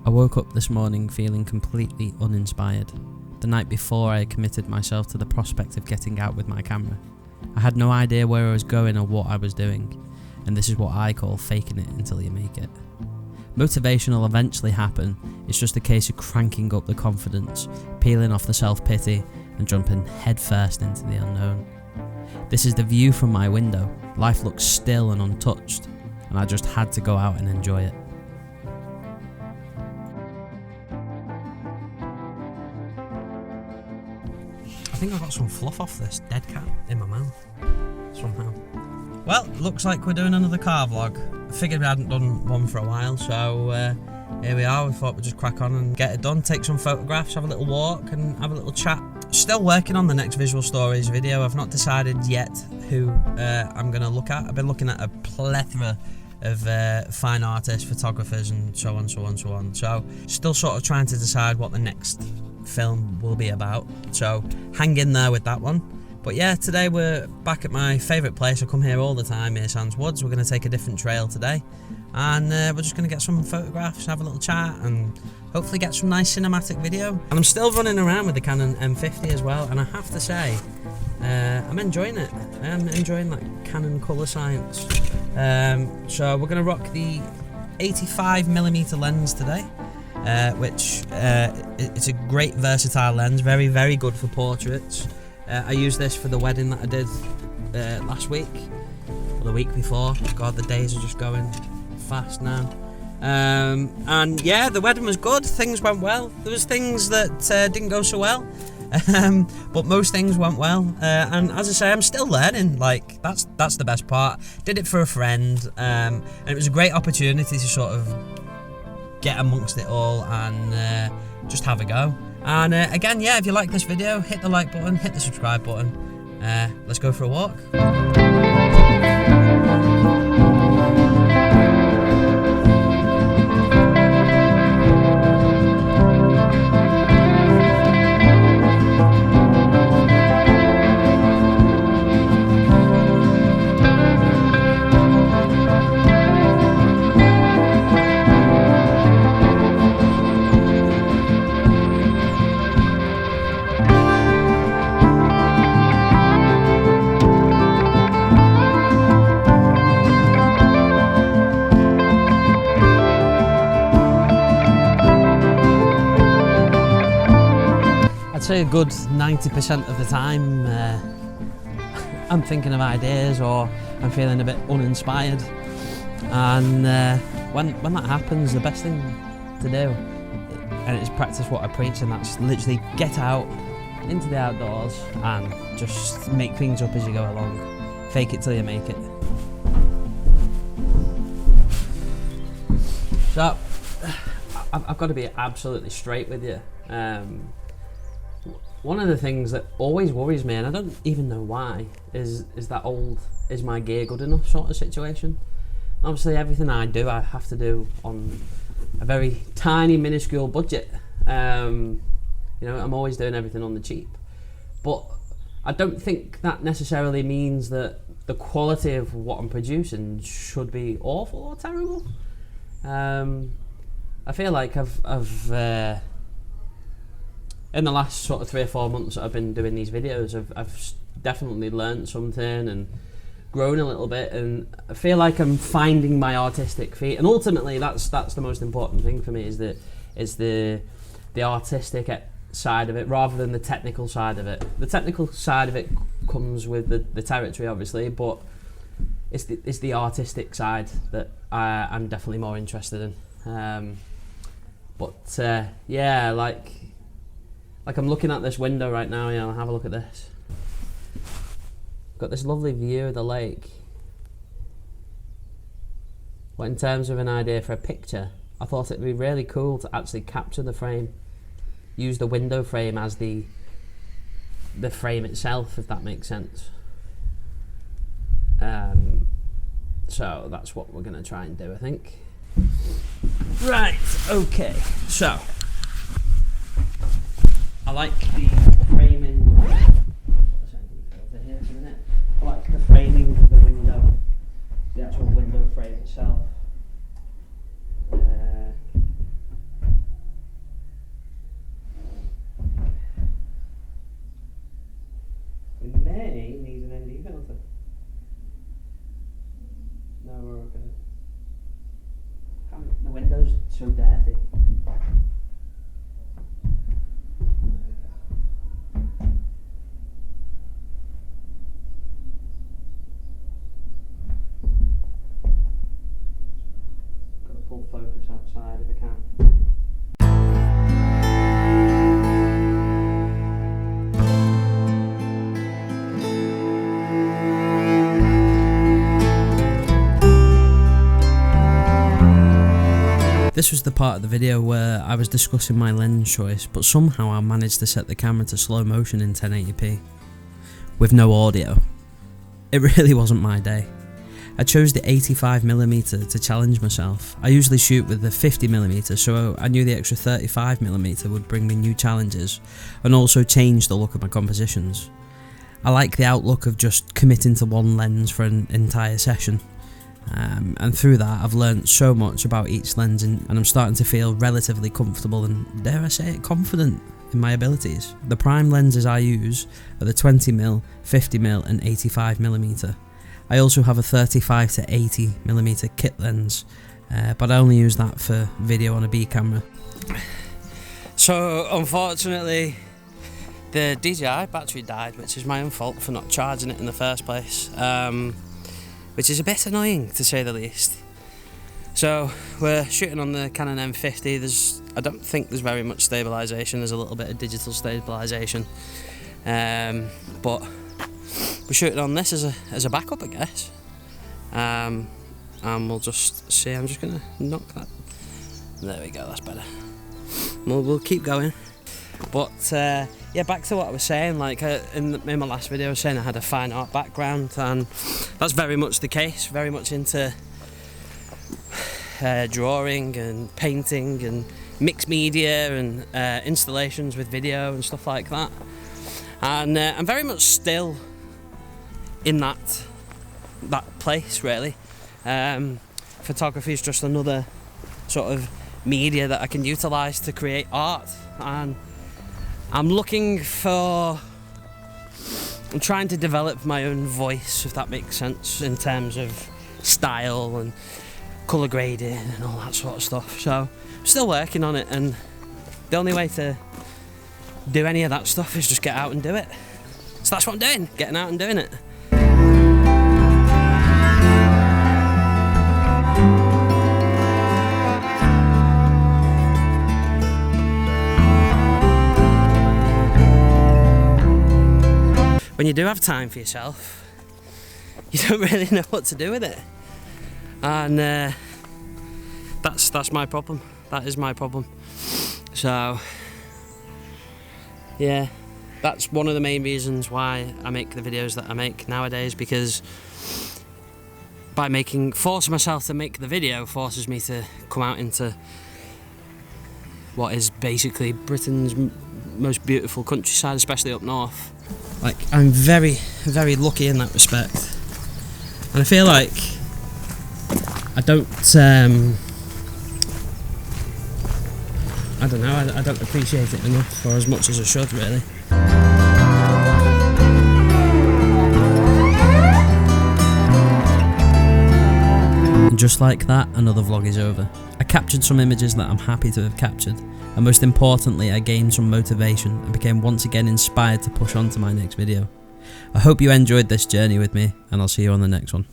I woke up this morning feeling completely uninspired. The night before, I had committed myself to the prospect of getting out with my camera. I had no idea where I was going or what I was doing, and this is what I call faking it until you make it. Motivation will eventually happen, it's just a case of cranking up the confidence, peeling off the self-pity, and jumping headfirst into the unknown. This is the view from my window. Life looks still and untouched, and I just had to go out and enjoy it. I think I got some fluff off this dead cat in my mouth, somehow. Well, looks like we're doing another car vlog. I figured we hadn't done one for a while, so here we are. We thought we'd just crack on and get it done, take some photographs, have a little walk and have a little chat. Still working on the next Visual Stories video. I've not decided yet who I'm going to look at. I've been looking at a plethora of fine artists, photographers and so on. So still sort of trying to decide what the next film will be about. So hang in there with that one. But yeah, today we're back at my favourite place. I come here all the time, Mearsands Woods. We're going to take a different trail today. And we're just going to get some photographs, have a little chat and hopefully get some nice cinematic video. And I'm still running around with the Canon M50 as well. And I have to say, I'm enjoying it. I'm enjoying like Canon colour science. So we're going to rock the 85mm lens today. Which it's a great versatile lens, very, very good for portraits. I used this for the wedding that I did last week, or the week before. God, the days are just going fast now. And yeah, the wedding was good, things went well. There was things that didn't go so well, but most things went well. And as I say, I'm still learning, like that's the best part. Did it for a friend, and it was a great opportunity to sort of get amongst it all and just have a go. And again, yeah, if you like this video, hit the like button, hit the subscribe button. Let's go for a walk. I'd say a good 90% of the time I'm thinking of ideas or I'm feeling a bit uninspired, and when that happens, the best thing to do, and it's practice what I preach, and that's literally get out into the outdoors and just make things up as you go along. Fake it till you make it. So I've got to be absolutely straight with you. One of the things that always worries me, and I don't even know why, is that old "is my gear good enough" sort of situation. Obviously everything I do, I have to do on a very tiny, minuscule budget. You know, I'm always doing everything on the cheap. But I don't think that necessarily means that the quality of what I'm producing should be awful or terrible. I feel like I've in the last sort of 3 or 4 months that I've been doing these videos, I've definitely learned something and grown a little bit, and I feel like I'm finding my artistic feet. And ultimately, that's the most important thing for me, is the artistic side of it rather than the technical side of it. The technical side of it comes with the territory, obviously, but it's the artistic side that I'm definitely more interested in. Yeah, like I'm looking at this window right now. Yeah, I'll have a look at this. Got this lovely view of the lake. But in terms of an idea for a picture, I thought it'd be really cool to actually capture the frame, use the window frame as the frame itself, if that makes sense. So that's what we're going to try and do, I think. Right, okay, so I like the framing. I like the framing of the window, the actual window frame itself. so dirty. Got to pull focus outside if I can. This was the part of the video where I was discussing my lens choice, but somehow I managed to set the camera to slow motion in 1080p, with no audio. It really wasn't my day. I chose the 85mm to challenge myself. I usually shoot with the 50mm, so I knew the extra 35mm would bring me new challenges, and also change the look of my compositions. I like the outlook of just committing to one lens for an entire session. And through that I've learnt so much about each lens, and I'm starting to feel relatively comfortable and, dare I say it, confident in my abilities. The prime lenses I use are the 20mm, 50mm and 85mm. I also have a 35 to 80mm kit lens, but I only use that for video on a B camera. So unfortunately the DJI battery died, which is my own fault for not charging it in the first place. Which is a bit annoying to say the least. So we're shooting on the Canon M50. I don't think there's very much stabilisation. There's a little bit of digital stabilisation, but we're shooting on this as a backup, I guess. And we'll just see. I'm just gonna knock that. There we go. That's better. We'll keep going. But yeah, back to what I was saying, like in my last video I was saying I had a fine art background, and that's very much the case, very much into drawing and painting and mixed media and installations with video and stuff like that. And I'm very much still in that place, really. Photography is just another sort of media that I can utilise to create art, and I'm trying to develop my own voice, if that makes sense, in terms of style and colour grading and all that sort of stuff. So I'm still working on it, and the only way to do any of that stuff is just get out and do it. So that's what I'm doing, getting out and doing it. When you do have time for yourself, you don't really know what to do with it, and that's my problem. That is my problem. So yeah, that's one of the main reasons why I make the videos that I make nowadays, because by forcing myself to make the video forces me to come out into what is basically Britain's most beautiful countryside, especially up north. Like, I'm very, very lucky in that respect, and I feel like I don't know, I don't appreciate it enough, or as much as I should, really. And just like that, another vlog is over. I captured some images that I'm happy to have captured, and most importantly I gained some motivation and became once again inspired to push on to my next video. I hope you enjoyed this journey with me, and I'll see you on the next one.